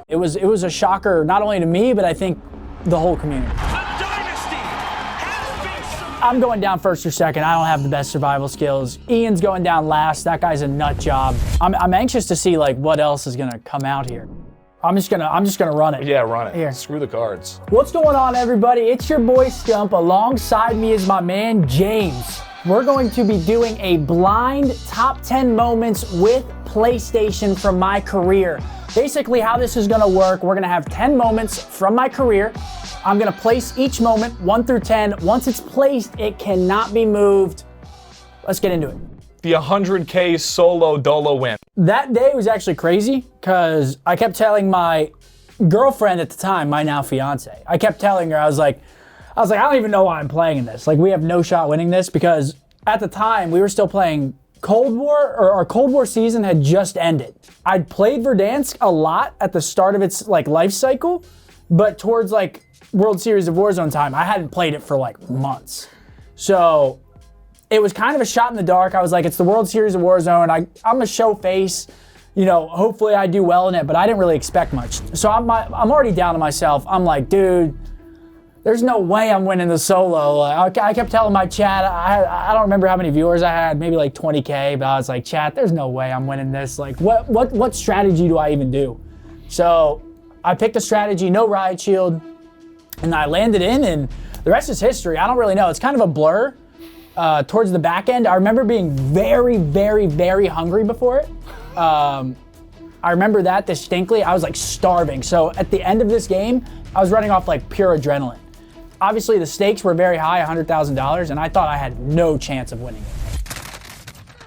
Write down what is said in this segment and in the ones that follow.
It was a shocker, not only to me, but I think the whole community. I'm going down first or second. I don't have the best survival skills. Ian's going down last. That guy's a nut job. I'm anxious to see like what else is gonna come out here. I'm just gonna run it. Yeah, run it. Here. Screw the cards. What's going on, everybody? It's your boy Scump. Alongside me is my man James. We're going to be doing a blind top 10 moments with PlayStation from my career. Basically how this is gonna work, we're gonna have 10 moments from my career. I'm gonna place each moment 1 through 10. Once it's placed, it cannot be moved. Let's get into it. The 100K solo dolo win. That day was actually crazy because I kept telling my girlfriend at the time, my now fiance, I kept telling her, I was like, I don't even know why I'm playing in this. Like, we have no shot winning this because at the time we were still playing Cold War, or our Cold War season had just ended. I'd played Verdansk a lot at the start of its like life cycle, but towards like World Series of Warzone time, I hadn't played it for like months. So it was kind of a shot in the dark. I was like, it's the World Series of Warzone. I'm a show face, you know, hopefully I do well in it, but I didn't really expect much. So I'm already down to myself. I'm like, dude, there's no way I'm winning the solo. I kept telling my chat, I don't remember how many viewers I had, maybe like 20K, but I was like, chat, there's no way I'm winning this. Like, what strategy do I even do? So I picked a strategy, no riot shield, and I landed in, and the rest is history. I don't really know. It's kind of a blur. Towards the back end, I remember being very, very, very hungry before it. I remember that distinctly. I was like starving. So at the end of this game, I was running off like pure adrenaline. Obviously the stakes were very high, $100,000, and I thought I had no chance of winning it.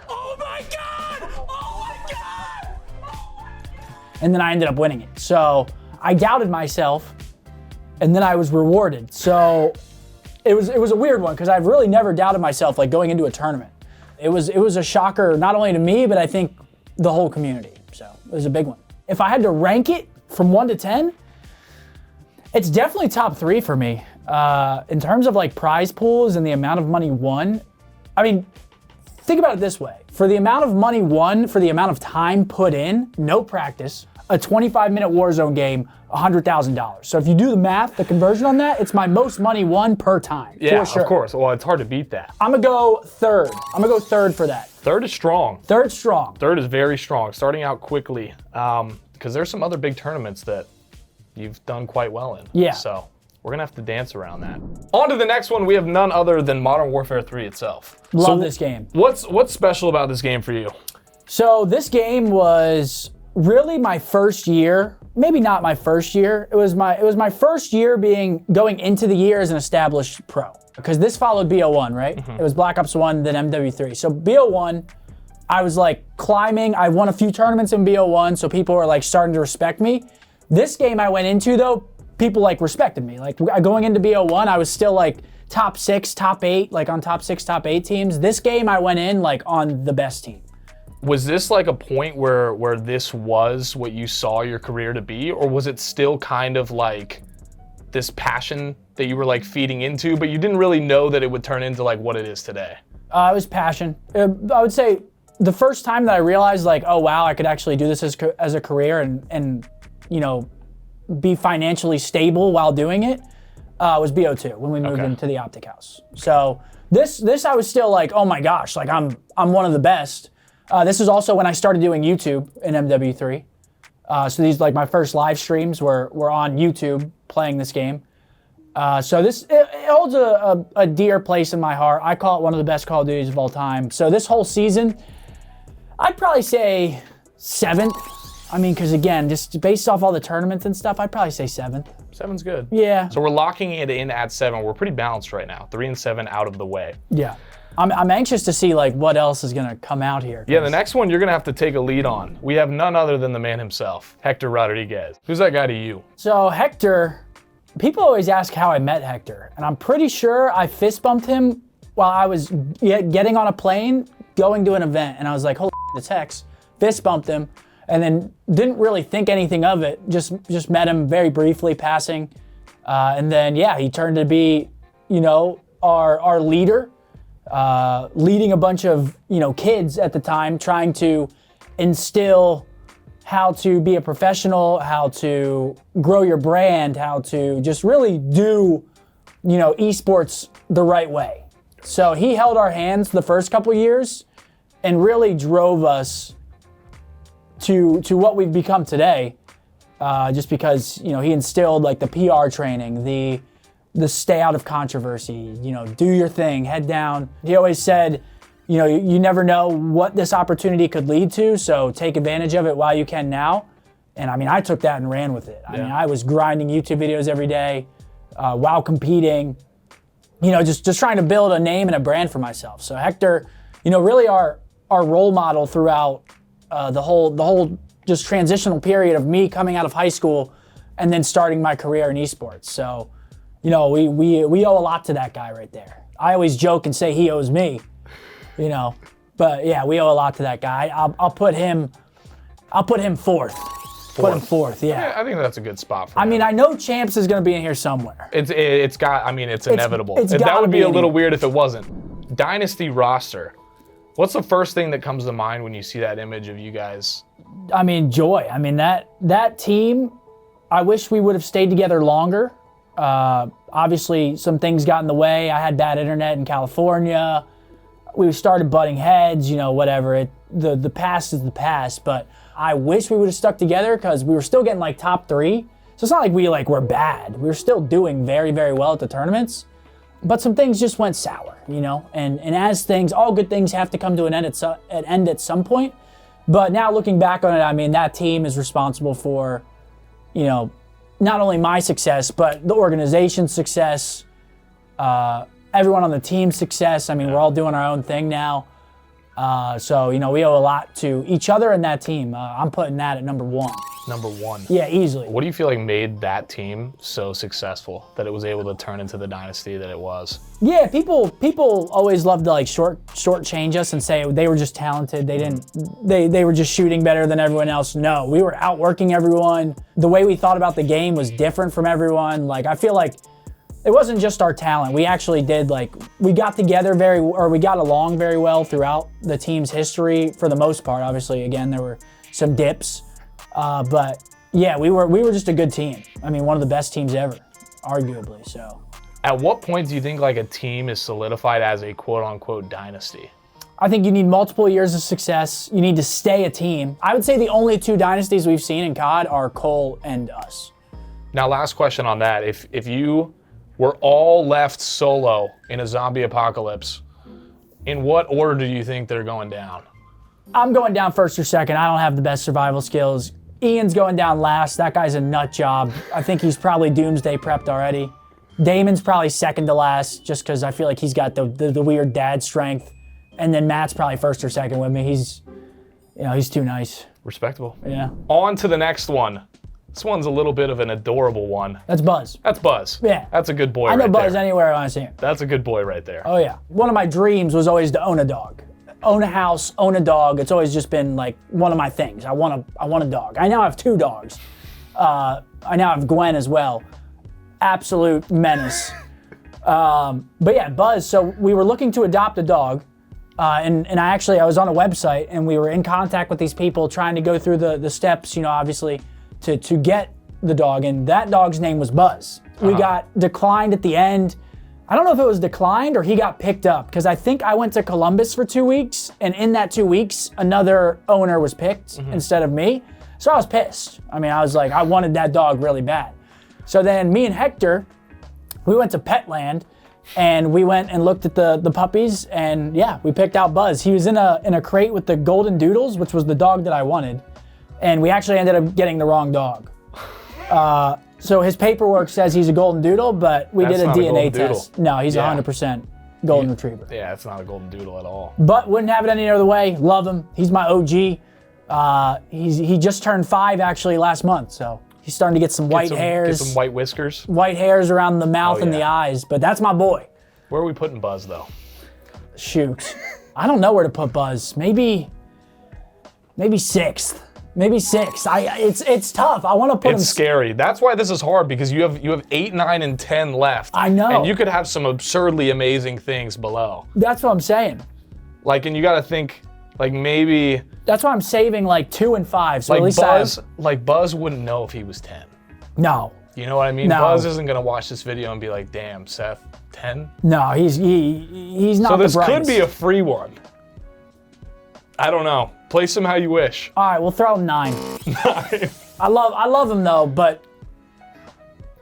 Oh my God! Oh my God! Oh my God! And then I ended up winning it. So I doubted myself, and then I was rewarded. So it was a weird one because I've really never doubted myself like going into a tournament. It was a shocker, not only to me, but I think the whole community. So it was a big one. If I had to rank it from 1 to 10, it's definitely top 3 for me. In terms of like prize pools and the amount of money won, I mean, think about it this way. For the amount of money won, for the amount of time put in, no practice, a 25-minute Warzone game, $100,000. So if you do the math, the conversion on that, it's my most money won per time. Yeah, for sure. Of course. Well, it's hard to beat that. I'm gonna go third. I'm gonna go third for that. Third is strong. Third's strong. Third is very strong, starting out quickly, because there's some other big tournaments that you've done quite well in. Yeah. So we're gonna have to dance around that. On to the next one. We have none other than Modern Warfare 3 itself. Love this game. What's special about this game for you? So this game was really my first year. Maybe not my first year. It was my first year going into the year as an established pro. Because this followed BO1, right? Mm-hmm. It was Black Ops 1, then MW3. So BO1, I was like climbing. I won a few tournaments in BO1, so people were like starting to respect me. This game I went into though, people like respected me. Like going into BO1, I was still like top 6, top 8, like on top 6, top 8 teams. This game I went in like on the best team. Was this like a point where this was what you saw your career to be, or was it still kind of like this passion that you were like feeding into, but you didn't really know that it would turn into like what it is today? It was passion. I would say the first time that I realized like, oh wow, I could actually do this as a career and you know, be financially stable while doing it, was BO2 when we moved into the OpTic house. So this I was still like, oh my gosh, like I'm one of the best. This is also when I started doing YouTube in MW3. So these like my first live streams were on YouTube playing this game. So it holds a dear place in my heart. I call it one of the best Call of Duties of all time. So this whole season, I'd probably say 7th. I mean, because again, just based off all the tournaments and stuff, I'd probably say 7th. 7's good. Yeah. So we're locking it in at 7. We're pretty balanced right now. 3 and 7 out of the way. Yeah. I'm anxious to see like what else is gonna come out here. Yeah, the next one you're gonna have to take a lead on. We have none other than the man himself, Hector Rodriguez. Who's that guy to you? So Hector, people always ask how I met Hector, and I'm pretty sure I fist bumped him while I was getting on a plane, going to an event, and I was like, holy shit, it's Hex. Fist bumped him, and then didn't really think anything of it. Just met him very briefly, passing, and then yeah, he turned to be, you know, our leader. Leading a bunch of, you know, kids at the time, trying to instill how to be a professional, how to grow your brand, how to just really do, esports the right way. So he held our hands the first couple years and really drove us to what we've become today. Just because, he instilled like the PR training, the stay out of controversy, do your thing, head down. He always said, you never know what this opportunity could lead to, so take advantage of it while you can now. And I mean, I took that and ran with it. I mean, I was grinding YouTube videos every day while competing, just trying to build a name and a brand for myself. So Hector, really our role model throughout the whole just transitional period of me coming out of high school and then starting my career in esports. So, we owe a lot to that guy right there. I always joke and say he owes me. But yeah, we owe a lot to that guy. I'll put him fourth. Put him fourth, yeah. I think that's a good spot for him. I mean, I know Champs is going to be in here somewhere. It's inevitable. That would be a little weird if it wasn't. Dynasty roster. What's the first thing that comes to mind when you see that image of you guys? I mean, joy. I mean, that team, I wish we would have stayed together longer. Obviously, some things got in the way. I had bad internet in California. We started butting heads, whatever. The past is the past, but I wish we would have stuck together because we were still getting like top 3. So it's not like we were bad. We were still doing very, very well at the tournaments, but some things just went sour, And as all good things have to come to an end at some point. But now looking back on it, I mean, that team is responsible for, not only my success, but the organization's success, everyone on the team's success. I mean, we're all doing our own thing now. So, we owe a lot to each other and that team. I'm putting that at number 1. Number 1. Yeah, easily. What do you feel like made that team so successful that it was able to turn into the dynasty that it was? Yeah, people always love to shortchange us and say they were just talented. They were just shooting better than everyone else. No, we were outworking everyone. The way we thought about the game was different from everyone. I feel like it wasn't just our talent. We actually did we got we got along very well throughout the team's history for the most part. Obviously, again, there were some dips, but yeah, we were just a good team. I mean, one of the best teams ever, arguably. So, at what point do you think a team is solidified as a quote unquote dynasty? I think you need multiple years of success. You need to stay a team. I would say the only 2 dynasties we've seen in COD are Cole and us. Now, last question on that: if you were all left solo in a zombie apocalypse, in what order do you think they're going down? I'm going down first or second. I don't have the best survival skills. Ian's going down last. That guy's a nut job. I think he's probably doomsday prepped already. Damon's probably second to last, just because I feel like he's got the weird dad strength. And then Matt's probably first or second with me. He's too nice. Respectable. Yeah. On to the next one. This one's a little bit of an adorable one. That's Buzz. That's Buzz. Yeah. That's a good boy I know right Buzz there. anywhere I see him. That's a good boy right there. Oh yeah. One of my dreams was always to own a dog. Own a house, own a dog. It's always just been one of my things. I want a dog. I now have 2 dogs. I now have Gwen as well. Absolute menace. But yeah, Buzz. So we were looking to adopt a dog. And I was on a website and we were in contact with these people trying to go through the steps, obviously to get the dog, and that dog's name was Buzz. We got declined at the end. I don't know if it was declined or he got picked up, because I think I went to Columbus for 2 weeks, and in that 2 weeks, another owner was picked instead of me. So I was pissed. I mean, I was like, I wanted that dog really bad. So then me and Hector, we went to Petland, and we went and looked at the puppies, and yeah, we picked out Buzz. He was in a crate with the golden doodles, which was the dog that I wanted, and we actually ended up getting the wrong dog. So his paperwork says he's a golden doodle, but we did a DNA test. No, he's 100% golden retriever. Yeah, it's not a golden doodle at all. But wouldn't have it any other way. Love him. He's my OG. He just turned 5 actually last month, so he's starting to get some white hairs. Get some white whiskers. White hairs around the mouth and the eyes, but that's my boy. Where are we putting Buzz though? Shoot. I don't know where to put Buzz. Maybe 6th. Maybe 6. It's tough. I want to put him. It's scary. That's why this is hard, because you have 8, 9, and 10 left. I know. And you could have some absurdly amazing things below. That's what I'm saying. And you got to think, Like maybe That's why I'm saving like 2 and 5. So at like least Buzz wouldn't know if he was 10. No. You know what I mean? No. Buzz isn't gonna watch this video and be like, damn, Seth, 10? No, he's not So the this brightest. could be a free one. I don't know. Place him how you wish. All right, we'll throw him 9. 9. I love him though, but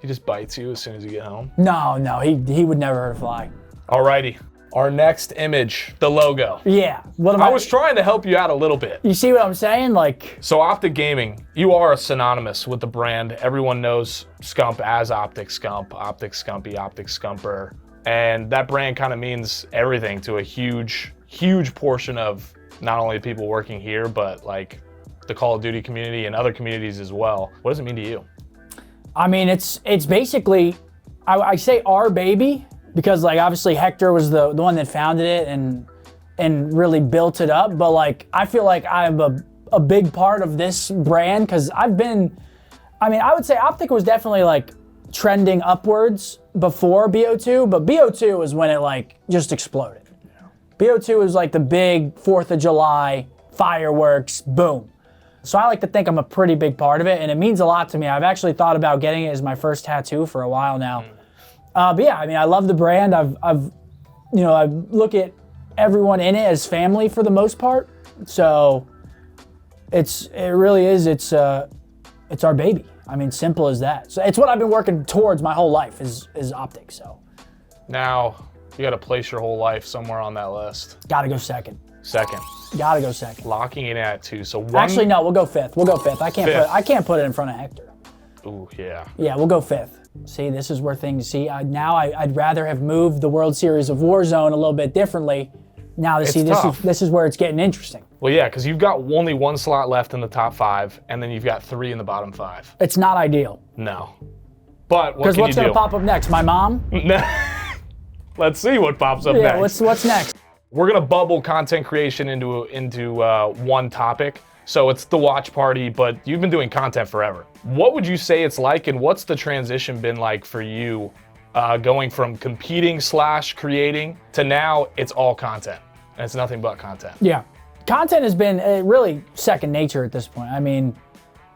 He just bites you as soon as you get home. no, he would never hurt a fly. Alrighty. Our next image, the logo. Yeah. What am I was trying to help you out a little bit. You see what I'm saying? Like, So OpTic Gaming, you are synonymous with the brand. Everyone knows Scump as OpTic Scump, OpTic Scumpy, OpTic Scumper. And that brand kind of means everything to a huge, huge portion of not only the people working here, but like the Call of Duty community and other communities as well. What does it mean to you? I mean, it's basically, I say our baby because like obviously Hector was the one that founded it and really built it up. But like, I feel like I'm a big part of this brand because I would say OpTic was definitely like trending upwards before BO2, but BO2 was when it like just exploded. BO2 was like the big 4th of July, fireworks, boom. So I like to think I'm a pretty big part of it, and it means a lot to me. I've actually thought about getting it as my first tattoo for a while now. But yeah, I mean, I love the brand. I look at everyone in it as family for the most part. So it's our baby. I mean, simple as that. So it's what I've been working towards my whole life is OpTic. So Now, you got to place your whole life somewhere on that list. gotta go second. Second. Gotta go second. Locking it at 2. So one. Actually, no, we'll go fifth. Fifth. I can't put it in front of Hector. Ooh, yeah. Yeah, we'll go fifth. See, this is where things. I'd rather have moved the World Series of Warzone a little bit differently. Now It's tough. this is where it's getting interesting. Well, yeah, because you've got only 1 slot left in the top 5, and then you've got 3 in the bottom 5. It's not ideal. No. But what Because can what's you gonna do? pop up next? My mom? Let's see what pops up Yeah. next. What's next? We're gonna bubble content creation into one topic. So it's the watch party, but you've been doing content forever. What would you say it's like, and what's the transition been like for you, going from competing / creating to now it's all content and it's nothing but content? Yeah, content has been really second nature at this point. I mean,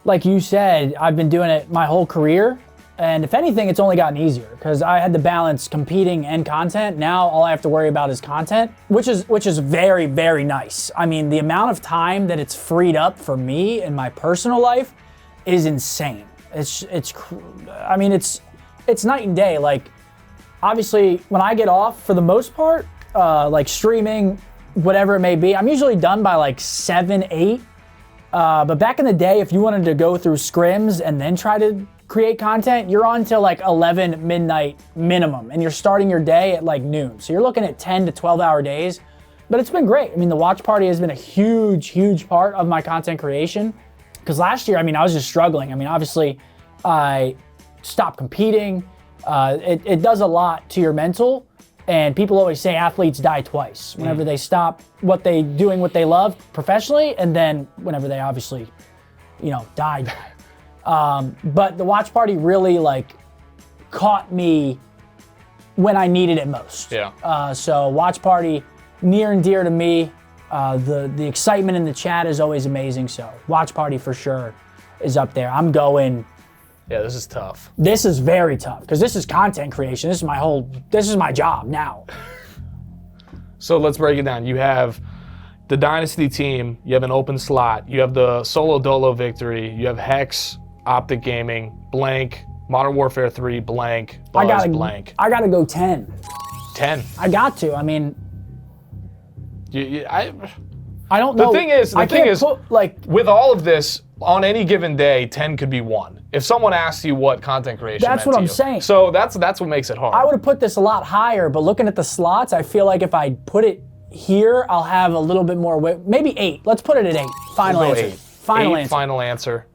like you said, I've been doing it my whole career. And if anything, it's only gotten easier because I had to balance competing and content. Now all I have to worry about is content, which is very, very nice. I mean, the amount of time that it's freed up for me in my personal life is insane. It's night and day. Like, obviously, when I get off, for the most part, like streaming, whatever it may be, I'm usually done by like 7, 8. But back in the day, if you wanted to go through scrims and then try to create content, you're on till like 11 midnight minimum, and you're starting your day at like noon. So you're looking at 10 to 12 hour days, but it's been great. I mean, the watch party has been a huge, huge part of my content creation. Because last year, I mean, I was just struggling. I mean, obviously, I stopped competing. It does a lot to your mental, and people always say athletes die twice. Whenever they stop what they love professionally, and then whenever they obviously, die. But the watch party really like caught me when I needed it most. Yeah. So watch party, near and dear to me. The excitement in the chat is always amazing. So watch party for sure is up there. I'm going. Yeah, this is tough. This is very tough because this is content creation. This is my job now. So let's break it down. You have the Dynasty team, you have an open slot, you have the solo dolo victory, you have Hex, OpTic Gaming, blank, Modern Warfare 3, blank, Buzz, blank. I gotta go 10. 10. I got to. I mean, I don't know. The thing is, like, with all of this, on any given day, 10 could be 1. If someone asks you what content creation That's meant what to I'm you. saying. So that's what makes it hard. I would have put this a lot higher, but looking at the slots, I feel like if I put it here, I'll have a little bit more weight. Maybe 8. Let's put it at 8. Final We'll go answer. 8. Final 8, answer. Final answer.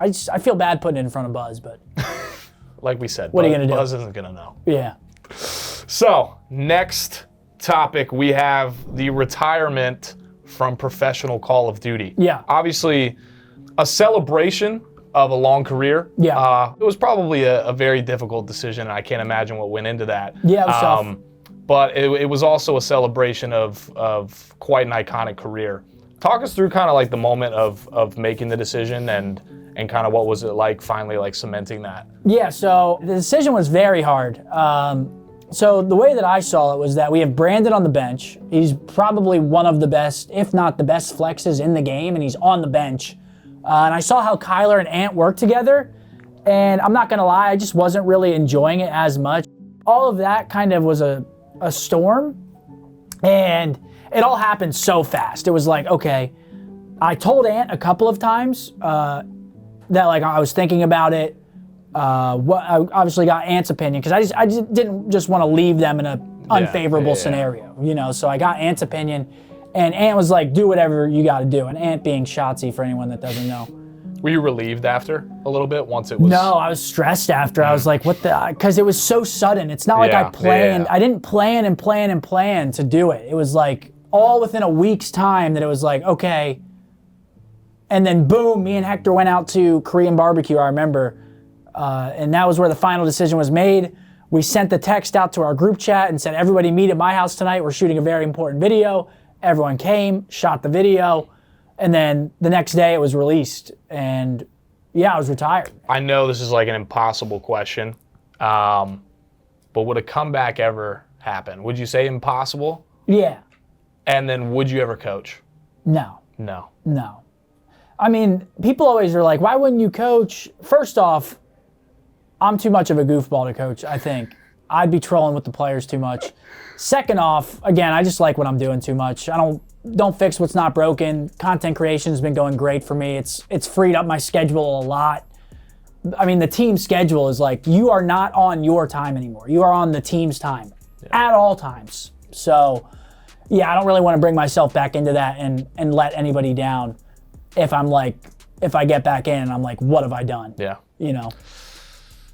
I feel bad putting it in front of Buzz, but Like we said, what are you gonna do? Buzz isn't gonna know. Yeah. So next topic, we have the retirement from professional Call of Duty. Yeah. Obviously, a celebration of a long career. Yeah. It was probably a very difficult decision, and I can't imagine what went into that. Yeah, it was tough. But it was also a celebration of quite an iconic career. Talk us through kind of like the moment of making the decision and kind of what was it like finally like cementing that? Yeah, so the decision was very hard. So the way that I saw it was that we have Brandon on the bench. He's probably one of the best, if not the best flexes in the game, and he's on the bench. And I saw how Kyler and Ant work together, and I'm not gonna lie, I just wasn't really enjoying it as much. All of that kind of was a storm, and it all happened so fast. It was like, okay, I told Ant a couple of times that like I was thinking about it. I obviously got Ant's opinion because I just didn't just want to leave them in an unfavorable scenario, you know. So I got Ant's opinion, and Ant was like, "Do whatever you got to do." And Ant being Shotzi for anyone that doesn't know. Were you relieved after a little bit once it was? No, I was stressed after. I was like, "What the?" Because it was so sudden. It's not like I planned. I didn't plan to do it. It was like all within a week's time that it was like, okay. And then boom, me and Hector went out to Korean barbecue. I remember. And that was where the final decision was made. We sent the text out to our group chat and said, everybody meet at my house tonight. We're shooting a very important video. Everyone came, shot the video, and then the next day it was released. And yeah, I was retired. I know this is like an impossible question, but would a comeback ever happen? Would you say impossible? Yeah. And then would you ever coach? No. No. No. I mean, people always are like, why wouldn't you coach? First off, I'm too much of a goofball to coach, I think. I'd be trolling with the players too much. Second off, again, I just like what I'm doing too much. I don't fix what's not broken. Content creation has been going great for me. It's freed up my schedule a lot. I mean, the team schedule is like, you are not on your time anymore. You are on the team's time at all times. So, yeah, I don't really want to bring myself back into that and let anybody down if I get back in and I'm like, what have I done? Yeah. You know?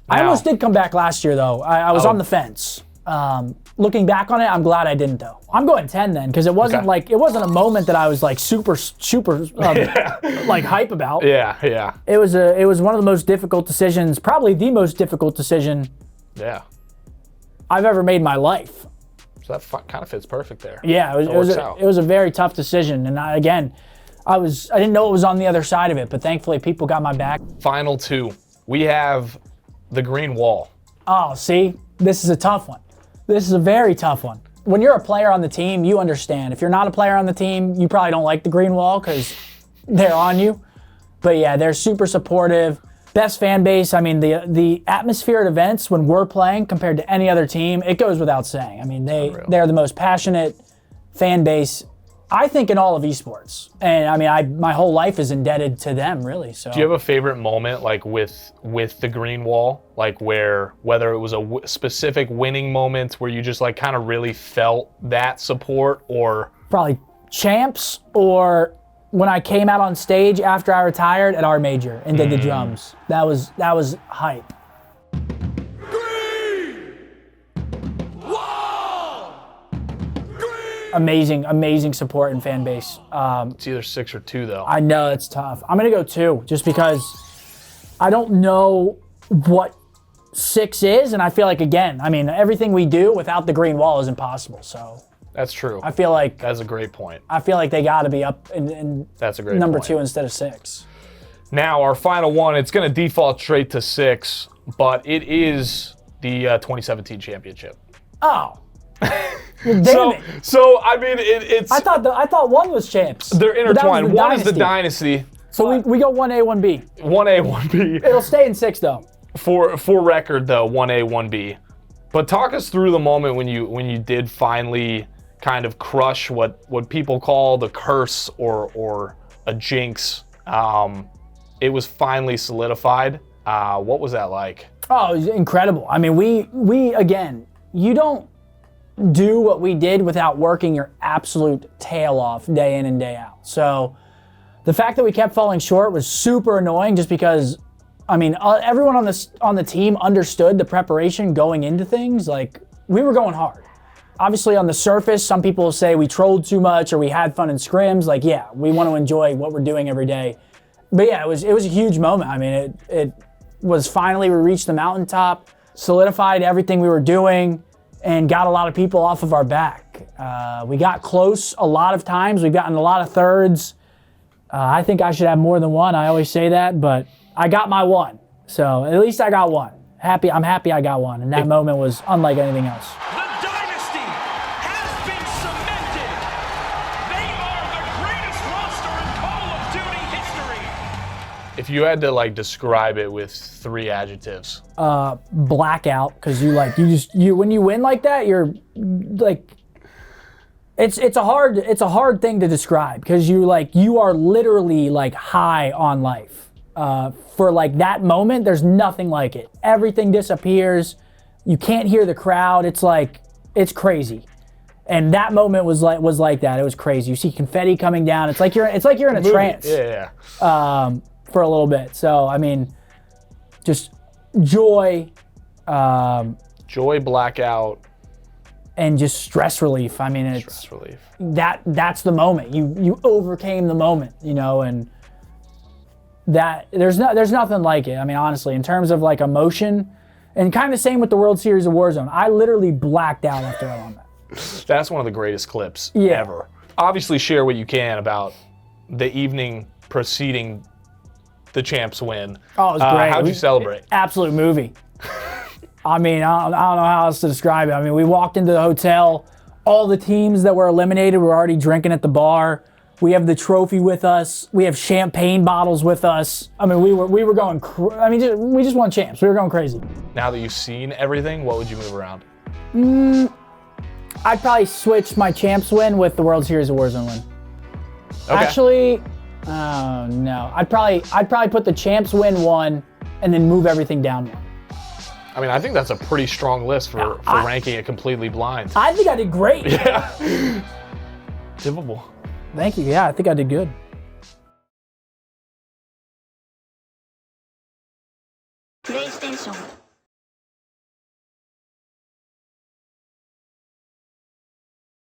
I almost did come back last year, though. I was on the fence. Looking back on it, I'm glad I didn't, though. I'm going 10 then, because it wasn't it wasn't a moment that I was like super like hype about. Yeah, yeah. It was one of the most difficult decisions, probably the most difficult decision I've ever made in my life. So that kind of fits perfect there. Yeah, it was a very tough decision, and I didn't know it was on the other side of it, but thankfully people got my back. Final two. We have the green wall. Oh, see? This is a tough one. This is a very tough one. When you're a player on the team, you understand. If you're not a player on the team, you probably don't like the green wall because they're on you. But yeah, they're super supportive. Best fan base. I mean, the atmosphere at events when we're playing compared to any other team, it goes without saying. I mean, they're the most passionate fan base, I think, in all of esports. And I mean, my whole life is indebted to them, really. So. Do you have a favorite moment, like with the green wall, like whether it was a specific winning moment where you just like kind of really felt that support, or probably Champs, or when I came out on stage after I retired at our major and did the drums. That was hype. Amazing support and fan base. It's either 6 or 2, though. I know it's tough. I'm gonna go 2, just because I don't know what 6 is, and I feel like, again, I mean, everything we do without the green wall is impossible. So that's true. I feel like that's a great point. I feel like they got to be up in that's a great number point. 2 instead of 6. Now our final one. It's gonna default straight to 6, but it is the 2017 championship. Oh. Well, so I mean, it's. I thought 1 was Champs. They're intertwined. One is the Dynasty. So we go 1A, 1B. 1A, 1B. It'll stay in 6 though. For record though, 1A, 1B. But talk us through the moment when you did finally kind of crush what people call the curse or a jinx. It was finally solidified. What was that like? Oh, it was incredible. I mean, we again, you don't do what we did without working your absolute tail off day in and day out. So the fact that we kept falling short was super annoying, just because, I mean, everyone on the team understood the preparation going into things. Like, we were going hard. Obviously, on the surface, some people say we trolled too much or we had fun in scrims. Like, yeah, we want to enjoy what we're doing every day. But yeah, it was a huge moment. I mean, it was finally, we reached the mountaintop, solidified everything we were doing, and got a lot of people off of our back. We got close a lot of times. We've gotten a lot of thirds. I think I should have more than one. I always say that, but I got my one. So at least I got one. I'm happy I got one, and that moment was unlike anything else. The dynasty has been cemented. They are the greatest roster in Call of Duty history. If you had to like describe it with 3 adjectives. Blackout, because you when you win like that, you're like, it's a hard thing to describe, because you are literally like high on life. For like that moment, there's nothing like it. Everything disappears. You can't hear the crowd. It's crazy. And that moment was like that. It was crazy. You see confetti coming down. It's like you're in a trance. Yeah. For a little bit. So I mean, just joy. Joy, blackout, and just stress relief. I mean, it's stress relief. That's the moment. You overcame the moment, and that there's nothing like it. I mean, honestly, in terms of like emotion, and kind of the same with the World Series of Warzone. I literally blacked out after I won that. That's one of the greatest clips ever. Obviously, share what you can about the evening preceding the Champs win. Oh, it was great. How'd you celebrate? Absolute movie. I mean, I don't know how else to describe it. I mean, we walked into the hotel. All the teams that were eliminated were already drinking at the bar. We have the trophy with us. We have champagne bottles with us. I mean, we were going. We just won champs. We were going crazy. Now that you've seen everything, what would you move around? I'd probably switch my champs win with the World Series of Warzone win. Okay. Actually, no. I'd probably put the champs win 1, and then move everything down 1. I mean, I think that's a pretty strong list for ranking it completely blind. I think I did great. Yeah. Dippable. Thank you. Yeah, I think I did good. PlayStation